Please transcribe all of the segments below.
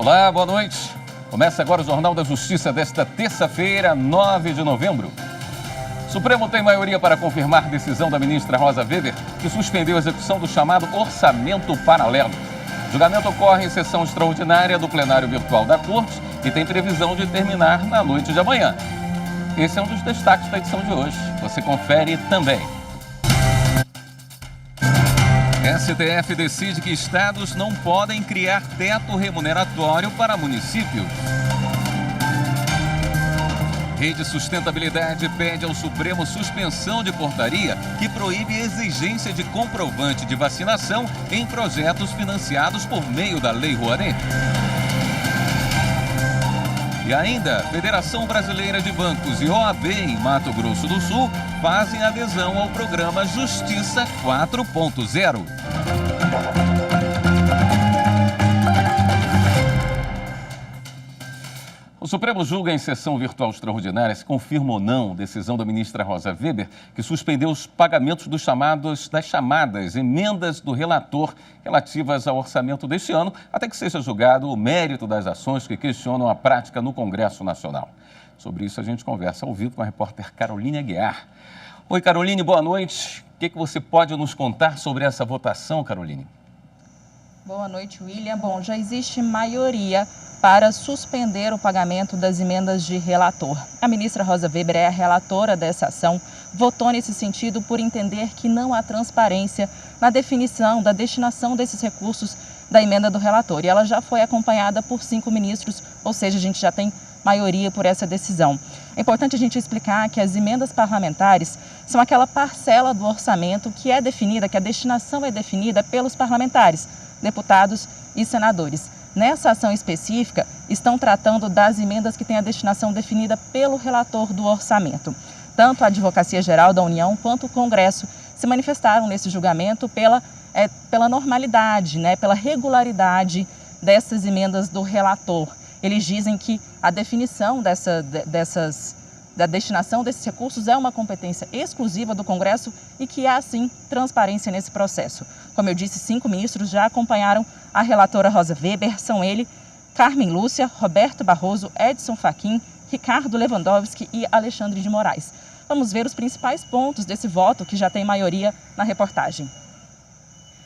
Olá, boa noite. Começa agora o Jornal da Justiça desta terça-feira, 9 de novembro. O Supremo tem maioria para confirmar decisão da ministra Rosa Weber, que suspendeu a execução do chamado orçamento paralelo. O julgamento ocorre em sessão extraordinária do plenário virtual da Corte e tem previsão de terminar na noite de amanhã. Esse é um dos destaques da edição de hoje. Você confere também. STF decide que estados não podem criar teto remuneratório para municípios. Rede Sustentabilidade pede ao Supremo suspensão de portaria que proíbe exigência de comprovante de vacinação em projetos financiados por meio da Lei Rouanet. E ainda, Federação Brasileira de Bancos e OAB em Mato Grosso do Sul fazem adesão ao programa Justiça 4.0. O Supremo julga em sessão virtual extraordinária se confirma ou não decisão da ministra Rosa Weber, que suspendeu os pagamentos das chamadas emendas do relator relativas ao orçamento deste ano, até que seja julgado o mérito das ações que questionam a prática no Congresso Nacional. Sobre isso a gente conversa ao vivo com a repórter Caroline Aguiar. Oi, Caroline, boa noite. O que você pode nos contar sobre essa votação, Caroline? Boa noite, William. Bom, já existe maioria para suspender o pagamento das emendas de relator. A ministra Rosa Weber é a relatora dessa ação, votou nesse sentido por entender que não há transparência na definição da destinação desses recursos da emenda do relator. E ela já foi acompanhada por 5 ministros, ou seja, a gente já tem maioria por essa decisão. É importante a gente explicar que as emendas parlamentares são aquela parcela do orçamento que é definida, que a destinação é definida pelos parlamentares, deputados e senadores. Nessa ação específica, estão tratando das emendas que têm a destinação definida pelo relator do orçamento. Tanto a Advocacia Geral da União quanto o Congresso se manifestaram nesse julgamento pela normalidade, pela regularidade dessas emendas do relator. Eles dizem que a definição da destinação desses recursos é uma competência exclusiva do Congresso e que há, sim, transparência nesse processo. Como eu disse, 5 ministros já acompanharam a relatora Rosa Weber. São ele, Carmen Lúcia, Roberto Barroso, Edson Fachin, Ricardo Lewandowski e Alexandre de Moraes. Vamos ver os principais pontos desse voto que já tem maioria na reportagem.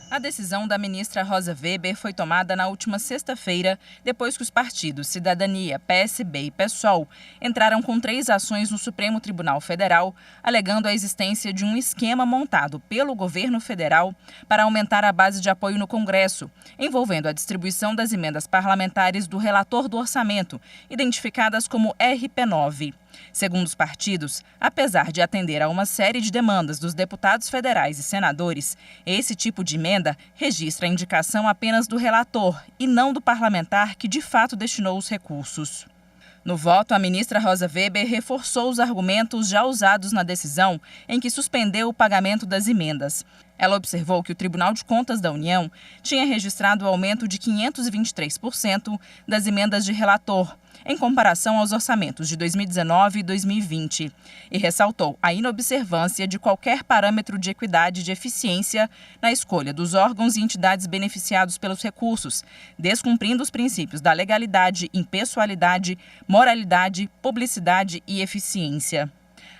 A decisão da ministra Rosa Weber foi tomada na última sexta-feira, depois que os partidos Cidadania, PSB e PSOL entraram com 3 ações no Supremo Tribunal Federal, alegando a existência de um esquema montado pelo governo federal para aumentar a base de apoio no Congresso, envolvendo a distribuição das emendas parlamentares do relator do orçamento, identificadas como RP9. Segundo os partidos, apesar de atender a uma série de demandas dos deputados federais e senadores, esse tipo de emenda registra a indicação apenas do relator e não do parlamentar que de fato destinou os recursos. No voto, a ministra Rosa Weber reforçou os argumentos já usados na decisão em que suspendeu o pagamento das emendas. Ela observou que o Tribunal de Contas da União tinha registrado o aumento de 523% das emendas de relator, em comparação aos orçamentos de 2019 e 2020, e ressaltou a inobservância de qualquer parâmetro de equidade e de eficiência na escolha dos órgãos e entidades beneficiados pelos recursos, descumprindo os princípios da legalidade, impessoalidade, moralidade, publicidade e eficiência.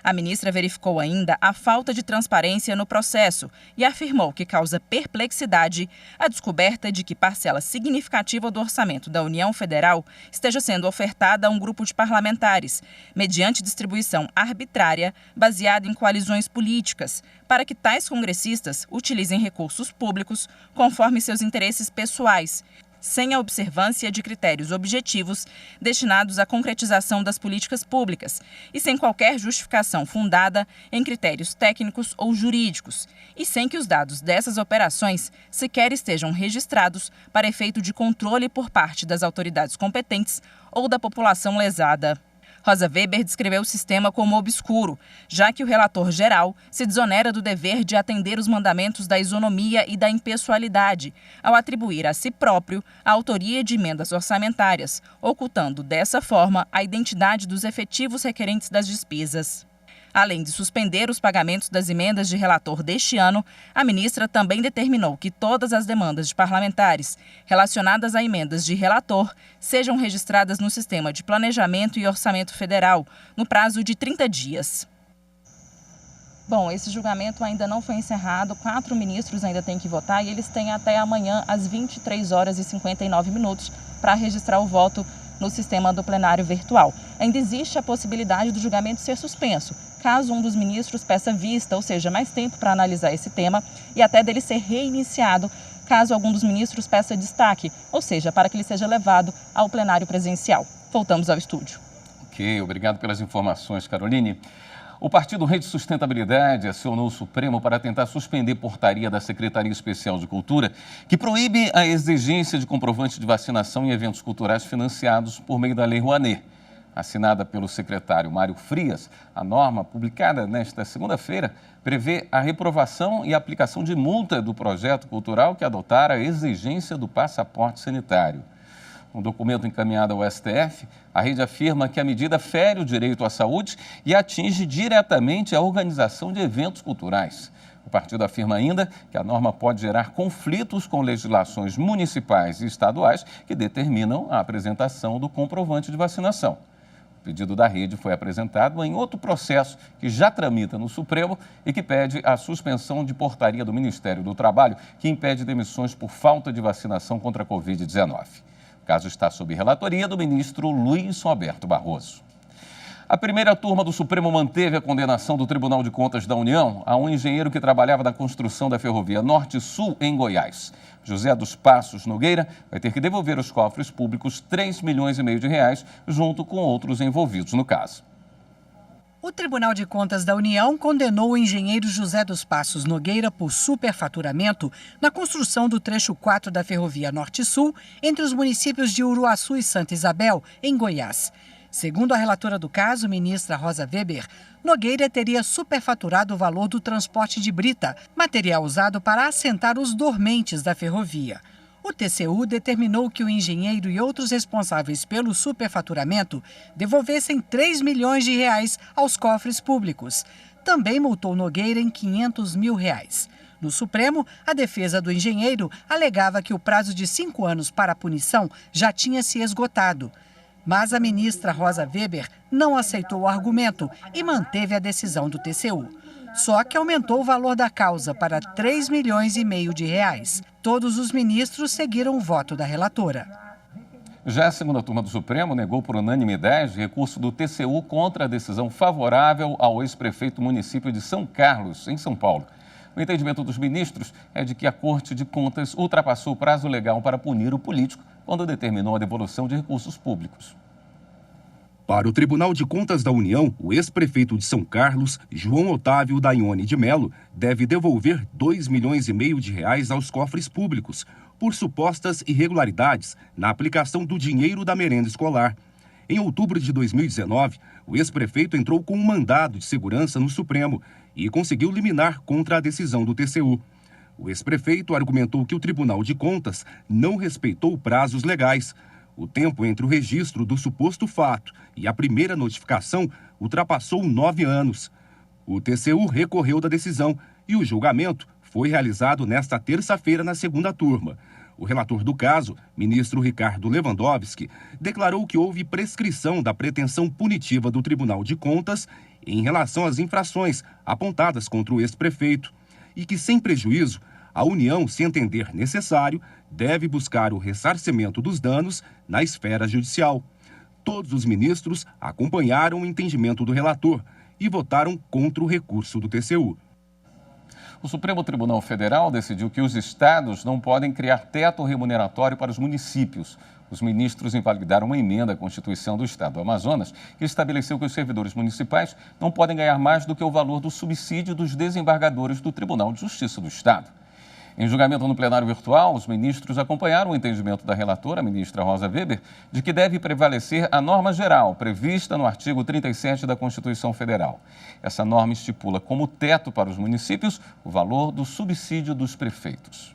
A ministra verificou ainda a falta de transparência no processo e afirmou que causa perplexidade a descoberta de que parcela significativa do orçamento da União Federal esteja sendo ofertada a um grupo de parlamentares, mediante distribuição arbitrária baseada em coalizões políticas, para que tais congressistas utilizem recursos públicos conforme seus interesses pessoais, sem a observância de critérios objetivos destinados à concretização das políticas públicas e sem qualquer justificação fundada em critérios técnicos ou jurídicos, e sem que os dados dessas operações sequer estejam registrados para efeito de controle por parte das autoridades competentes ou da população lesada. Rosa Weber descreveu o sistema como obscuro, já que o relator geral se desonera do dever de atender os mandamentos da isonomia e da impessoalidade, ao atribuir a si próprio a autoria de emendas orçamentárias, ocultando dessa forma a identidade dos efetivos requerentes das despesas. Além de suspender os pagamentos das emendas de relator deste ano, a ministra também determinou que todas as demandas de parlamentares relacionadas a emendas de relator sejam registradas no Sistema de Planejamento e Orçamento Federal, no prazo de 30 dias. Bom, esse julgamento ainda não foi encerrado, 4 ministros ainda têm que votar e eles têm até amanhã às 23 horas e 59 minutos para registrar o voto no sistema do plenário virtual. Ainda existe a possibilidade do julgamento ser suspenso, caso um dos ministros peça vista, ou seja, mais tempo para analisar esse tema e até dele ser reiniciado, caso algum dos ministros peça destaque, ou seja, para que ele seja levado ao plenário presencial. Voltamos ao estúdio. Ok, obrigado pelas informações, Caroline. O Partido Rede Sustentabilidade acionou o Supremo para tentar suspender portaria da Secretaria Especial de Cultura que proíbe a exigência de comprovante de vacinação em eventos culturais financiados por meio da Lei Rouanet. Assinada pelo secretário Mário Frias, a norma, publicada nesta segunda-feira, prevê a reprovação e aplicação de multa do projeto cultural que adotar a exigência do passaporte sanitário. Um documento encaminhado ao STF, a rede afirma que a medida fere o direito à saúde e atinge diretamente a organização de eventos culturais. O partido afirma ainda que a norma pode gerar conflitos com legislações municipais e estaduais que determinam a apresentação do comprovante de vacinação. O pedido da rede foi apresentado em outro processo que já tramita no Supremo e que pede a suspensão de portaria do Ministério do Trabalho que impede demissões por falta de vacinação contra a Covid-19. O caso está sob relatoria do ministro Luiz Roberto Barroso. A primeira turma do Supremo manteve a condenação do Tribunal de Contas da União a um engenheiro que trabalhava na construção da ferrovia Norte-Sul em Goiás. José dos Passos Nogueira vai ter que devolver aos cofres públicos 3,5 milhões de reais, junto com outros envolvidos no caso. O Tribunal de Contas da União condenou o engenheiro José dos Passos Nogueira por superfaturamento na construção do trecho 4 da ferrovia Norte-Sul entre os municípios de Uruaçu e Santa Isabel, em Goiás. Segundo a relatora do caso, ministra Rosa Weber, Nogueira teria superfaturado o valor do transporte de brita, material usado para assentar os dormentes da ferrovia. O TCU determinou que o engenheiro e outros responsáveis pelo superfaturamento devolvessem 3 milhões de reais aos cofres públicos. Também multou Nogueira em 500 mil reais. No Supremo, a defesa do engenheiro alegava que o prazo de 5 anos para a punição já tinha se esgotado. Mas a ministra Rosa Weber não aceitou o argumento e manteve a decisão do TCU. Só que aumentou o valor da causa para 3,5 milhões de reais. Todos os ministros seguiram o voto da relatora. Já a segunda turma do Supremo negou por unanimidade recurso do TCU contra a decisão favorável ao ex-prefeito do município de São Carlos, em São Paulo. O entendimento dos ministros é de que a Corte de Contas ultrapassou o prazo legal para punir o político quando determinou a devolução de recursos públicos. Para o Tribunal de Contas da União, o ex-prefeito de São Carlos, João Otávio Daione de Mello, deve devolver 2,5 milhões de reais aos cofres públicos por supostas irregularidades na aplicação do dinheiro da merenda escolar. Em outubro de 2019, o ex-prefeito entrou com um mandado de segurança no Supremo e conseguiu liminar contra a decisão do TCU. O ex-prefeito argumentou que o Tribunal de Contas não respeitou prazos legais. O tempo entre o registro do suposto fato e a primeira notificação ultrapassou 9 anos. O TCU recorreu da decisão e o julgamento foi realizado nesta terça-feira na segunda turma. O relator do caso, ministro Ricardo Lewandowski, declarou que houve prescrição da pretensão punitiva do Tribunal de Contas em relação às infrações apontadas contra o ex-prefeito e que, sem prejuízo, a União, se entender necessário, deve buscar o ressarcimento dos danos na esfera judicial. Todos os ministros acompanharam o entendimento do relator e votaram contra o recurso do TCU. O Supremo Tribunal Federal decidiu que os estados não podem criar teto remuneratório para os municípios. Os ministros invalidaram uma emenda à Constituição do Estado do Amazonas que estabeleceu que os servidores municipais não podem ganhar mais do que o valor do subsídio dos desembargadores do Tribunal de Justiça do Estado. Em julgamento no plenário virtual, os ministros acompanharam o entendimento da relatora, a ministra Rosa Weber, de que deve prevalecer a norma geral prevista no artigo 37 da Constituição Federal. Essa norma estipula como teto para os municípios o valor do subsídio dos prefeitos.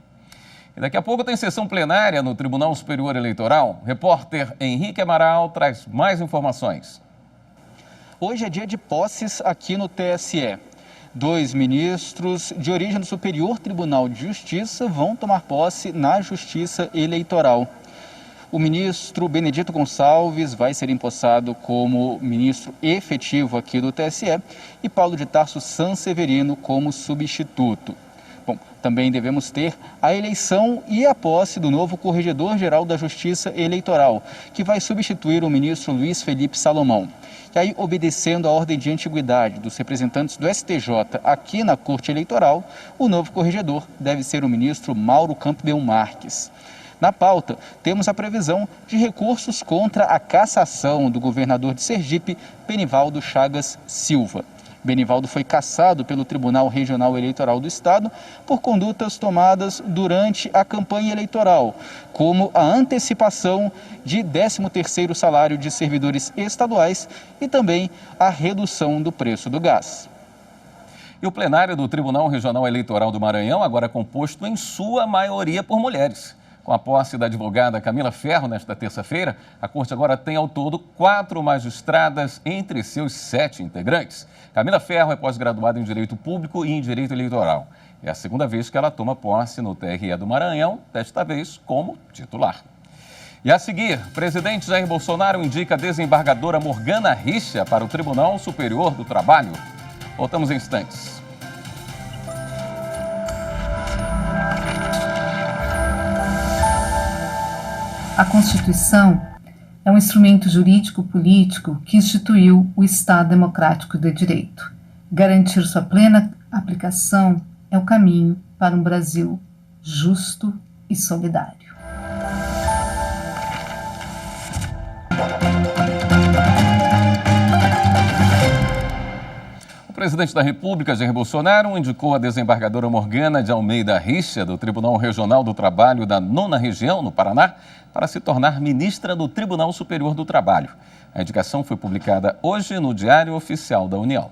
E daqui a pouco tem sessão plenária no Tribunal Superior Eleitoral. O repórter Henrique Amaral traz mais informações. hoje é dia de posses aqui no TSE. 2 ministros de origem do Superior Tribunal de Justiça vão tomar posse na Justiça Eleitoral. O ministro Benedito Gonçalves vai ser empossado como ministro efetivo aqui do TSE e Paulo de Tarso Sanseverino como substituto. Bom, também devemos ter a eleição e a posse do novo Corregedor-Geral da Justiça Eleitoral, que vai substituir o ministro Luiz Felipe Salomão. E aí, obedecendo a ordem de antiguidade dos representantes do STJ aqui na Corte Eleitoral, o novo corregedor deve ser o ministro Mauro Campbell Marques. Na pauta, temos a previsão de recursos contra a cassação do governador de Sergipe, Benivaldo Chagas Silva. Benivaldo foi cassado pelo Tribunal Regional Eleitoral do Estado por condutas tomadas durante a campanha eleitoral, como a antecipação de 13º salário de servidores estaduais e também a redução do preço do gás. E o plenário do Tribunal Regional Eleitoral do Maranhão agora é composto em sua maioria por mulheres. Com a posse da advogada Camila Ferro nesta terça-feira, a Corte agora tem ao todo 4 magistradas entre seus 7 integrantes. Camila Ferro é pós-graduada em Direito Público e em Direito Eleitoral. É a segunda vez que ela toma posse no TRE do Maranhão, desta vez como titular. E a seguir, o presidente Jair Bolsonaro indica a desembargadora Morgana Richa para o Tribunal Superior do Trabalho. Voltamos em instantes. A Constituição é um instrumento jurídico-político que instituiu o Estado Democrático de Direito. Garantir sua plena aplicação é o caminho para um Brasil justo e solidário. O presidente da República, Jair Bolsonaro, indicou a desembargadora Morgana de Almeida Richa, do Tribunal Regional do Trabalho da 9ª Região, no Paraná, para se tornar ministra do Tribunal Superior do Trabalho. A indicação foi publicada hoje no Diário Oficial da União.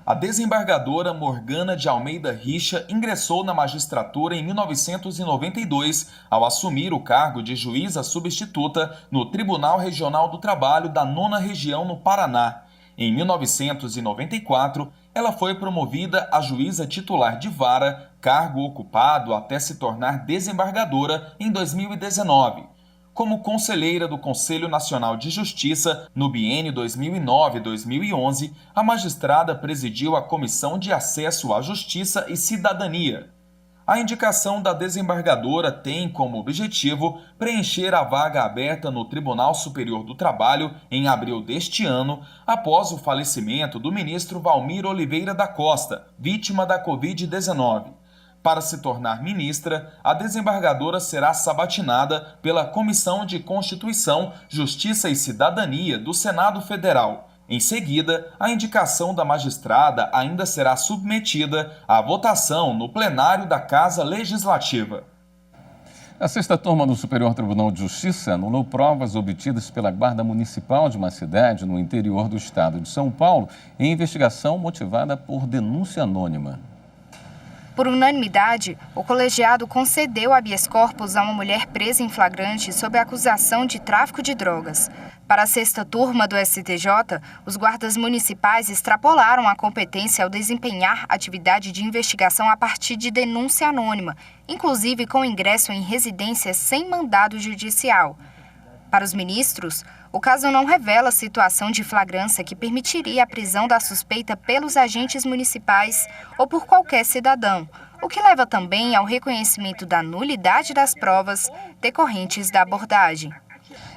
A desembargadora Morgana de Almeida Richa ingressou na magistratura em 1992 ao assumir o cargo de juíza substituta no Tribunal Regional do Trabalho da 9ª Região, no Paraná. Em 1994, ela foi promovida a juíza titular de vara, cargo ocupado até se tornar desembargadora em 2019. Como conselheira do Conselho Nacional de Justiça, no biênio 2009-2011, a magistrada presidiu a Comissão de Acesso à Justiça e Cidadania. A indicação da desembargadora tem como objetivo preencher a vaga aberta no Tribunal Superior do Trabalho em abril deste ano, após o falecimento do ministro Valmir Oliveira da Costa, vítima da Covid-19. Para se tornar ministra, a desembargadora será sabatinada pela Comissão de Constituição, Justiça e Cidadania do Senado Federal. Em seguida, a indicação da magistrada ainda será submetida à votação no plenário da Casa Legislativa. A 6ª turma do Superior Tribunal de Justiça anulou provas obtidas pela Guarda Municipal de uma cidade no interior do estado de São Paulo em investigação motivada por denúncia anônima. Por unanimidade, o colegiado concedeu habeas corpus a uma mulher presa em flagrante sob a acusação de tráfico de drogas. Para a 6ª turma do STJ, os guardas municipais extrapolaram a competência ao desempenhar atividade de investigação a partir de denúncia anônima, inclusive com ingresso em residência sem mandado judicial. Para os ministros, o caso não revela situação de flagrância que permitiria a prisão da suspeita pelos agentes municipais ou por qualquer cidadão, o que leva também ao reconhecimento da nulidade das provas decorrentes da abordagem.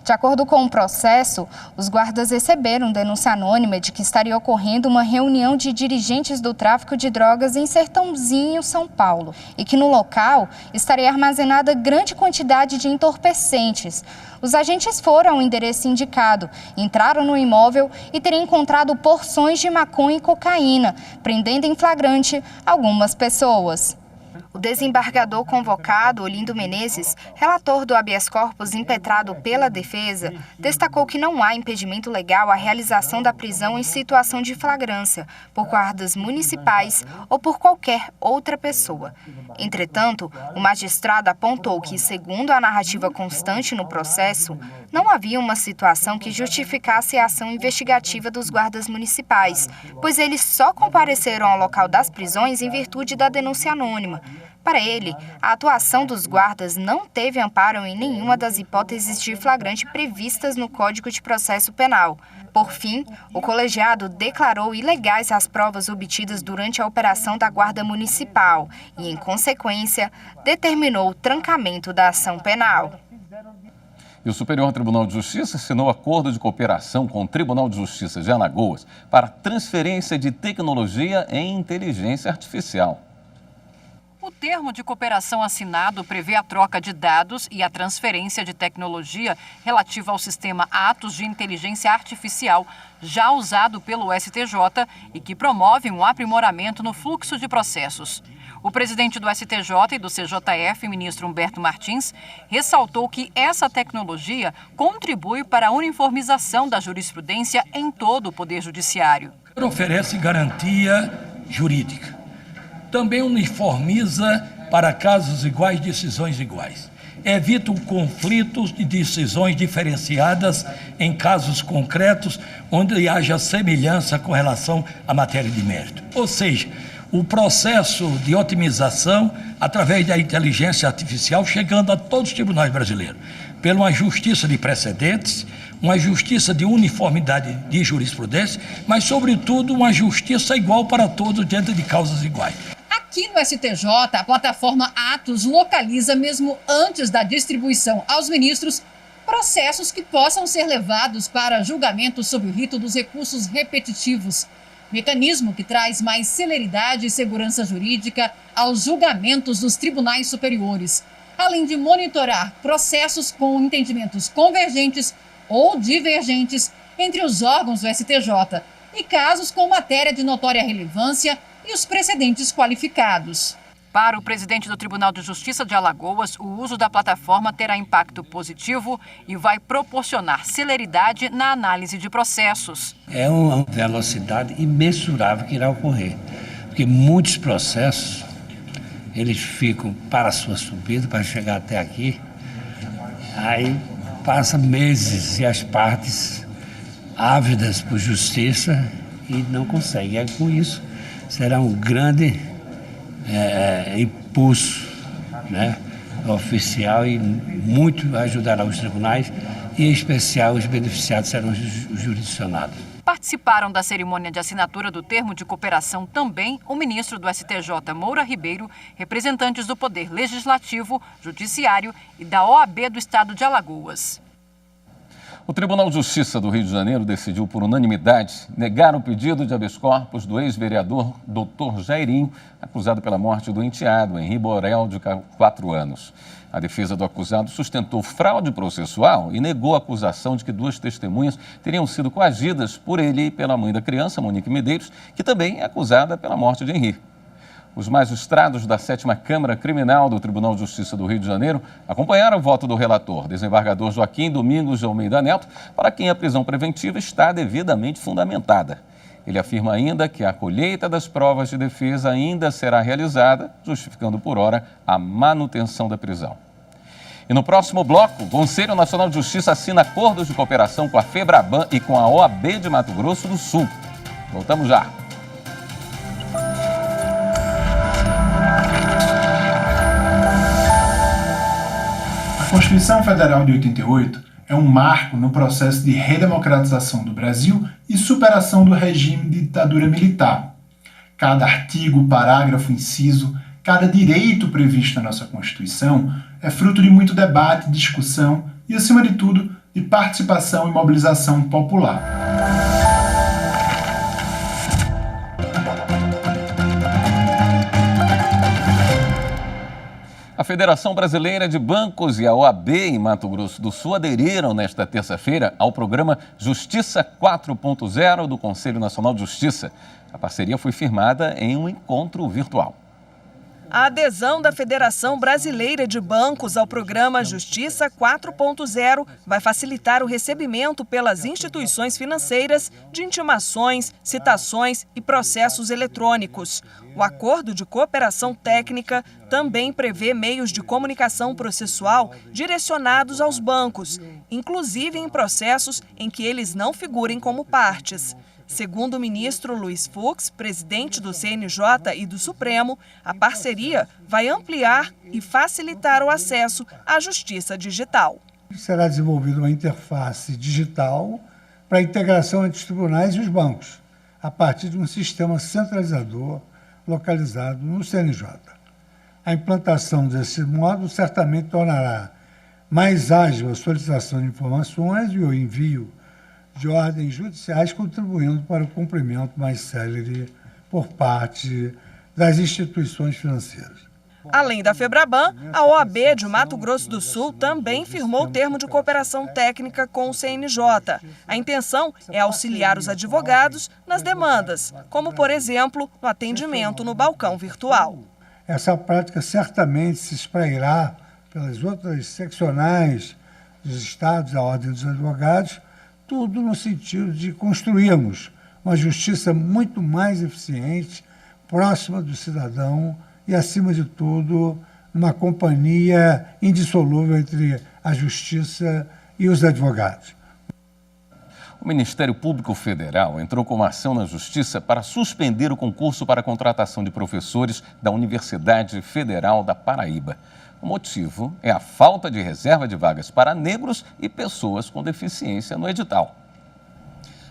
De acordo com o processo, os guardas receberam denúncia anônima de que estaria ocorrendo uma reunião de dirigentes do tráfico de drogas em Sertãozinho, São Paulo, e que no local estaria armazenada grande quantidade de entorpecentes. Os agentes foram ao endereço indicado, entraram no imóvel e teriam encontrado porções de maconha e cocaína, prendendo em flagrante algumas pessoas. O desembargador convocado, Olindo Menezes, relator do habeas corpus impetrado pela defesa, destacou que não há impedimento legal à realização da prisão em situação de flagrância, por guardas municipais ou por qualquer outra pessoa. Entretanto, o magistrado apontou que, segundo a narrativa constante no processo, não havia uma situação que justificasse a ação investigativa dos guardas municipais, pois eles só compareceram ao local das prisões em virtude da denúncia anônima. Para ele, a atuação dos guardas não teve amparo em nenhuma das hipóteses de flagrante previstas no Código de Processo Penal. Por fim, o colegiado declarou ilegais as provas obtidas durante a operação da Guarda Municipal e, em consequência, determinou o trancamento da ação penal. E o Superior Tribunal de Justiça assinou acordo de cooperação com o Tribunal de Justiça de Alagoas para transferência de tecnologia em inteligência artificial. O termo de cooperação assinado prevê a troca de dados e a transferência de tecnologia relativa ao sistema Atos de Inteligência Artificial, já usado pelo STJ e que promove um aprimoramento no fluxo de processos. O presidente do STJ e do CJF, ministro Humberto Martins, ressaltou que essa tecnologia contribui para a uniformização da jurisprudência em todo o Poder Judiciário. Oferece garantia jurídica. Também uniformiza para casos iguais, decisões iguais. Evita conflitos de decisões diferenciadas em casos concretos, onde haja semelhança com relação à matéria de mérito. Ou seja, o processo de otimização através da inteligência artificial chegando a todos os tribunais brasileiros, pela uma justiça de precedentes, uma justiça de uniformidade de jurisprudência, mas, sobretudo, uma justiça igual para todos diante de causas iguais. Aqui no STJ, a plataforma Atos localiza, mesmo antes da distribuição aos ministros, processos que possam ser levados para julgamento sob o rito dos recursos repetitivos. Mecanismo que traz mais celeridade e segurança jurídica aos julgamentos dos tribunais superiores, além de monitorar processos com entendimentos convergentes ou divergentes entre os órgãos do STJ e casos com matéria de notória relevância e os precedentes qualificados. Para o presidente do Tribunal de Justiça de Alagoas, o uso da plataforma terá impacto positivo e vai proporcionar celeridade na análise de processos. É uma velocidade imensurável que irá ocorrer, porque muitos processos, eles ficam para a sua subida, para chegar até aqui, aí passa meses e as partes ávidas por justiça e não conseguem. É com isso será um grande impulso, né, oficial e muito ajudará os tribunais e, em especial, os beneficiados serão os jurisdicionados. Participaram da cerimônia de assinatura do termo de cooperação também o ministro do STJ, Moura Ribeiro, representantes do Poder Legislativo, Judiciário e da OAB do Estado de Alagoas. O Tribunal de Justiça do Rio de Janeiro decidiu por unanimidade negar o pedido de habeas corpus do ex-vereador Dr. Jairinho, acusado pela morte do enteado, Henri Borel, de 4 anos. A defesa do acusado sustentou fraude processual e negou a acusação de que 2 testemunhas teriam sido coagidas por ele e pela mãe da criança, Monique Medeiros, que também é acusada pela morte de Henri. Os magistrados da 7ª Câmara Criminal do Tribunal de Justiça do Rio de Janeiro acompanharam o voto do relator, desembargador Joaquim Domingos de Almeida Neto, para quem a prisão preventiva está devidamente fundamentada. Ele afirma ainda que a colheita das provas de defesa ainda será realizada, justificando por hora a manutenção da prisão. E no próximo bloco, o Conselho Nacional de Justiça assina acordos de cooperação com a FEBRABAN e com a OAB de Mato Grosso do Sul. Voltamos já. A Constituição Federal de 88 é um marco no processo de redemocratização do Brasil e superação do regime de ditadura militar. Cada artigo, parágrafo, inciso, cada direito previsto na nossa Constituição é fruto de muito debate, discussão e, acima de tudo, de participação e mobilização popular. A Federação Brasileira de Bancos e a OAB em Mato Grosso do Sul aderiram nesta terça-feira ao programa Justiça 4.0 do Conselho Nacional de Justiça. A parceria foi firmada em um encontro virtual. A adesão da Federação Brasileira de Bancos ao programa Justiça 4.0 vai facilitar o recebimento pelas instituições financeiras de intimações, citações e processos eletrônicos. O acordo de cooperação técnica também prevê meios de comunicação processual direcionados aos bancos, inclusive em processos em que eles não figurem como partes. Segundo o ministro Luiz Fux, presidente do CNJ e do Supremo, a parceria vai ampliar e facilitar o acesso à justiça digital. Será desenvolvida uma interface digital para a integração entre os tribunais e os bancos, a partir de um sistema centralizador localizado no CNJ. A implantação desse modo certamente tornará mais ágil a solicitação de informações e o envio de ordens judiciais, contribuindo para o cumprimento mais célere por parte das instituições financeiras. Além da Febraban, a OAB de Mato Grosso do Sul também firmou o termo de cooperação técnica com o CNJ. A intenção é auxiliar os advogados nas demandas, como, por exemplo, no atendimento no balcão virtual. Essa prática certamente se esprairá pelas outras seccionais dos estados, a Ordem dos Advogados, tudo no sentido de construirmos uma justiça muito mais eficiente, próxima do cidadão e, acima de tudo, uma companhia indissolúvel entre a justiça e os advogados. O Ministério Público Federal entrou com uma ação na Justiça para suspender o concurso para a contratação de professores da Universidade Federal da Paraíba. O motivo é a falta de reserva de vagas para negros e pessoas com deficiência no edital.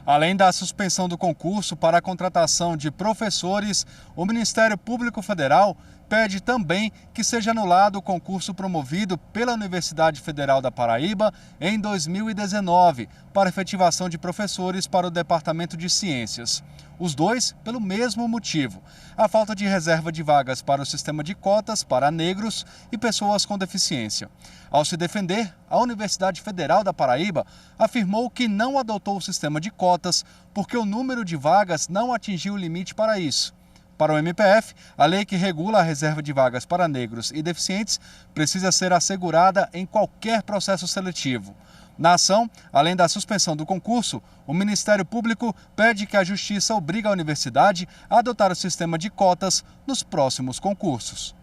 Além da suspensão do concurso para a contratação de professores, o Ministério Público Federal pede também que seja anulado o concurso promovido pela Universidade Federal da Paraíba em 2019 para efetivação de professores para o Departamento de Ciências. Os dois pelo mesmo motivo: a falta de reserva de vagas para o sistema de cotas para negros e pessoas com deficiência. Ao se defender, a Universidade Federal da Paraíba afirmou que não adotou o sistema de cotas porque o número de vagas não atingiu o limite para isso. Para o MPF, a lei que regula a reserva de vagas para negros e deficientes precisa ser assegurada em qualquer processo seletivo. Na ação, além da suspensão do concurso, o Ministério Público pede que a Justiça obrigue a universidade a adotar o sistema de cotas nos próximos concursos.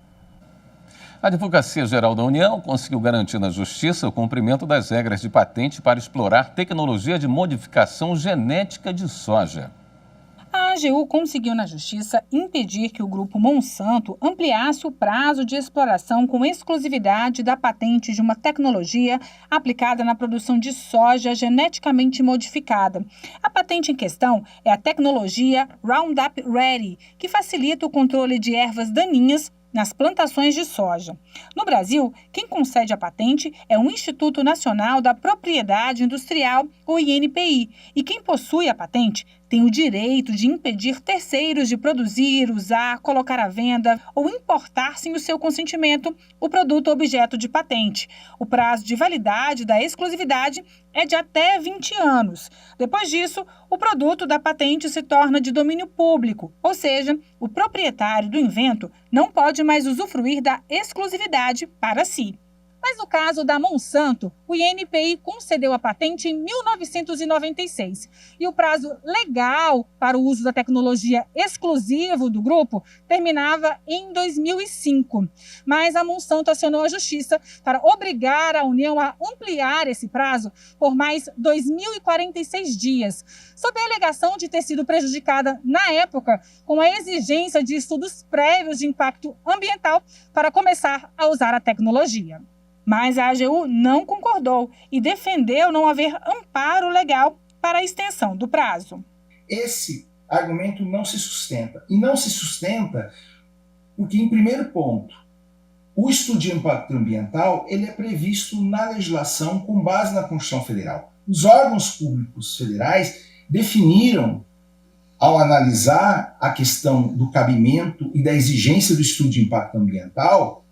A Advocacia Geral da União conseguiu garantir na Justiça o cumprimento das regras de patente para explorar tecnologia de modificação genética de soja. A AGU conseguiu na Justiça impedir que o grupo Monsanto ampliasse o prazo de exploração com exclusividade da patente de uma tecnologia aplicada na produção de soja geneticamente modificada. A patente em questão é a tecnologia Roundup Ready, que facilita o controle de ervas daninhas nas plantações de soja. No Brasil, quem concede a patente é o Instituto Nacional da Propriedade Industrial, o INPI, e quem possui a patente tem o direito de impedir terceiros de produzir, usar, colocar à venda ou importar sem o seu consentimento o produto objeto de patente. O prazo de validade da exclusividade é de até 20 anos. Depois disso, o produto da patente se torna de domínio público, ou seja, o proprietário do invento não pode mais usufruir da exclusividade para si. Mas no caso da Monsanto, o INPI concedeu a patente em 1996 e o prazo legal para o uso da tecnologia exclusivo do grupo terminava em 2005. Mas a Monsanto acionou a Justiça para obrigar a União a ampliar esse prazo por mais 2.046 dias, sob a alegação de ter sido prejudicada na época com a exigência de estudos prévios de impacto ambiental para começar a usar a tecnologia. Mas a AGU não concordou e defendeu não haver amparo legal para a extensão do prazo. Esse argumento não se sustenta. E não se sustenta porque, em primeiro ponto, o estudo de impacto ambiental ele é previsto na legislação com base na Constituição Federal. Os órgãos públicos federais definiram, ao analisar a questão do cabimento e da exigência do estudo de impacto ambiental,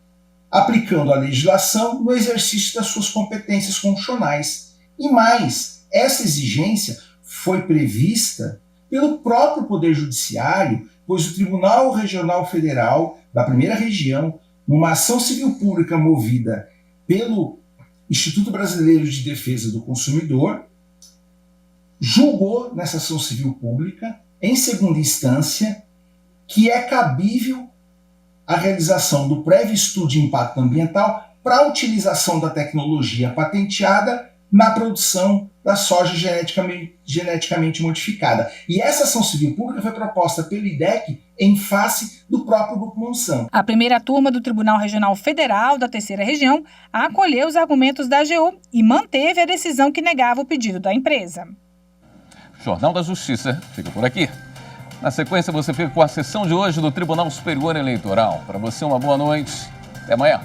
aplicando a legislação no exercício das suas competências constitucionais. E mais, essa exigência foi prevista pelo próprio Poder Judiciário, pois o Tribunal Regional Federal da primeira região, numa ação civil pública movida pelo Instituto Brasileiro de Defesa do Consumidor, julgou nessa ação civil pública, em segunda instância, que é cabível a realização do prévio estudo de impacto ambiental para a utilização da tecnologia patenteada na produção da soja geneticamente modificada. E essa ação civil pública foi proposta pelo IDEC em face do próprio Grupo Monsanto. A primeira turma do Tribunal Regional Federal da Terceira Região acolheu os argumentos da AGU e manteve a decisão que negava o pedido da empresa. Jornal da Justiça fica por aqui. Na sequência, você fica com a sessão de hoje do Tribunal Superior Eleitoral. Para você, uma boa noite. Até amanhã.